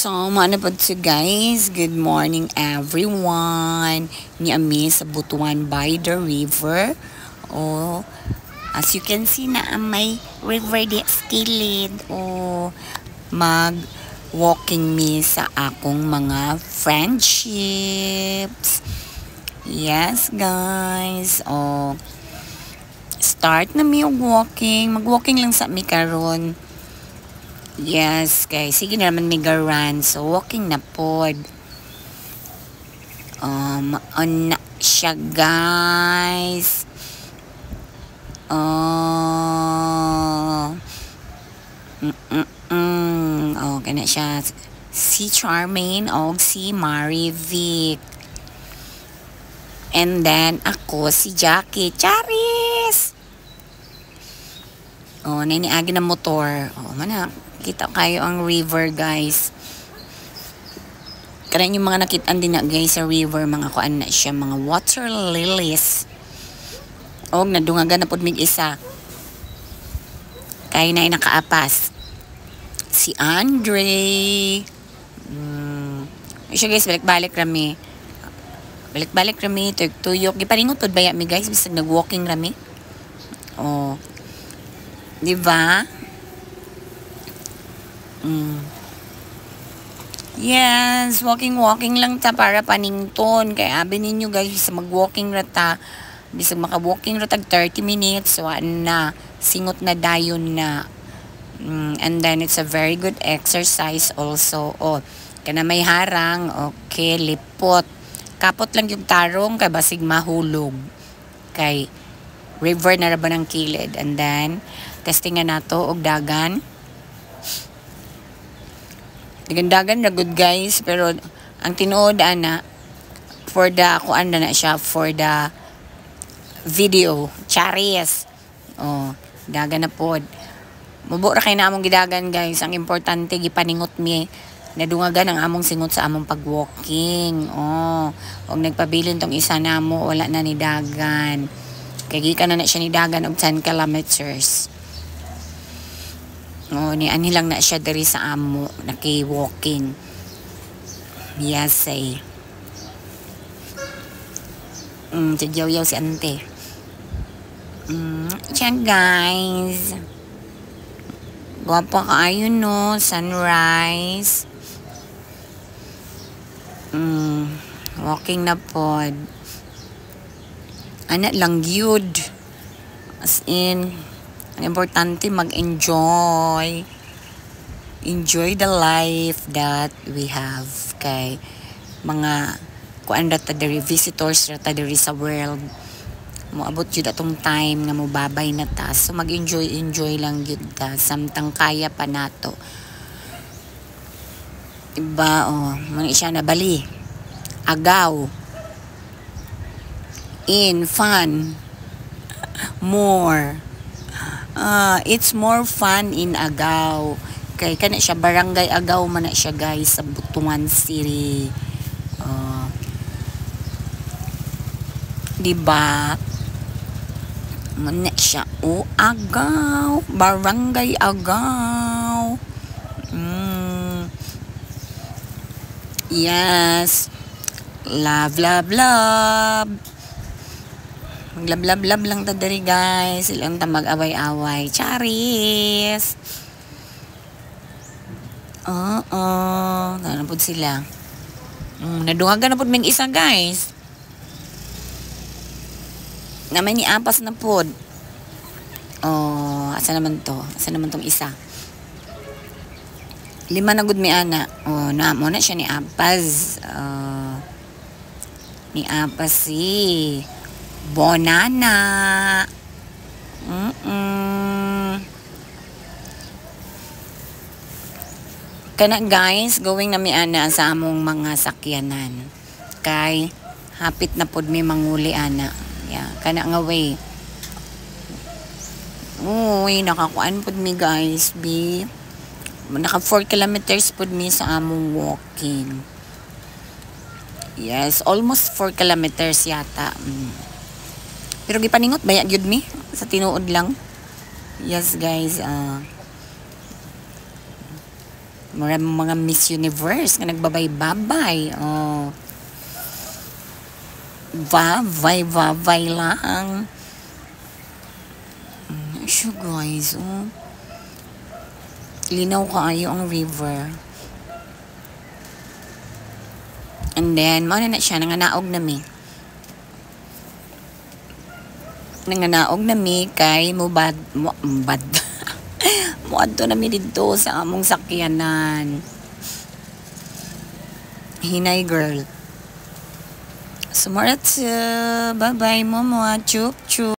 So, maano po to guys? Good morning everyone. Ni ami sa Butuan by the river. Oh, as you can see na may river di skilid. Oh, mag walking me sa akong mga friendships. Yes guys. Oh, start na mi og walking. Mag-walking lang sa mi karon. Yes, guys. Sige na naman may garan. So, walking na pod. On na siya, guys. Okay na siya. Si Charmaine o si Marivic. And then, ako si Jackie. Charis! Oh, naniagi na motor. Oh, mana. Kita kayo ang river, guys. Kaya yung mga nakitaan din na, guys, sa river, mga kuan na siya, mga water lilies. O, nadungagan na po mig isa. Kaya na nakaapas. Si Andre. Siya, guys, balik-balik rami. Balik-balik rami, tuyok. Giparingot po baya mi, guys, bisag nag-walking rami. Oh. Diba? Yes, walking lang ta para panington. Kaya abi ninyo guys, sa mag-walking rata, bisag maka-walking rata 30 minutes, so na, singot na dayon na. And then it's a very good exercise also. Oh, kana may harang, okay, lipot. Kapot lang yung tarong, kay basig mahulog. Kay river na raba ng kilid. And then, testingan nato og dagan. Dagan na good guys, pero ang tinuod ana for the kuan na siya for the video charis. Oh, dagan na pod. Mubo ra kay na among gidagan guys. Ang importante gipaningot mi nadungagan ang among singot sa among pag-walking. Oh, og nagpabilin tong isa namo wala na ni dagan. Kay gikan na siya ni dagan og 10 kilometers. Oh, ni ani lang na siya diri sa amo naki-walking. Yes, say. Yaw si ante. Diyan guys. Guwapo kaayo no, sunrise. Walking na pod. Ana lang yun. As in, ang importante mag-enjoy. Enjoy the life that we have. Kay mga kuan rata diri visitors rata diri sa world. Moabot jud atong time nga mobabay na ta. So mag-enjoy lang jud ta samtang kaya pa nato. Diba oh, mani siya na bali. Agaw. In fun. More. It's more fun in Agaw. Kay kana siya barangay Agaw man na siya guys sa Butuan City. Diba? Man na siya Agaw, barangay Agaw. Yes. Love. Maglab-lab lang ta diri guys. Ilang ta mag-away-away. Charis. Nanapod sila. Nadungagan na pod ming isa guys. Naman ni apas na pod. Oh, asa naman to? Asa naman tong isa? 5 na gud mi ana. Oh, mo na siya ni apas. Ni apas si Bonana. Kana guys, going na mi ana sa among mga sakyanan. Kay hapit na pod mi manguli ana. Yeah, kana nga way. Uy, nakakuan pod mi guys, bi. Naka 4 kilometers pod mi sa among walking. Yes, almost 4 kilometers yata. Pero gipaningot baya gyud mi sa tinuod lang. Yes guys, Mga Miss Universe nga nagbabay-babay. Oh. Vavay lang. So guys, oh. Linaw kaayo ang river. And then, mao na siya, nanganaog na mi. Nanganaog na mi kay mubad. Muadto na mi dito sa among sakyanan. Hinay girl. Sumarat. Bye-bye, mama. Chup chup.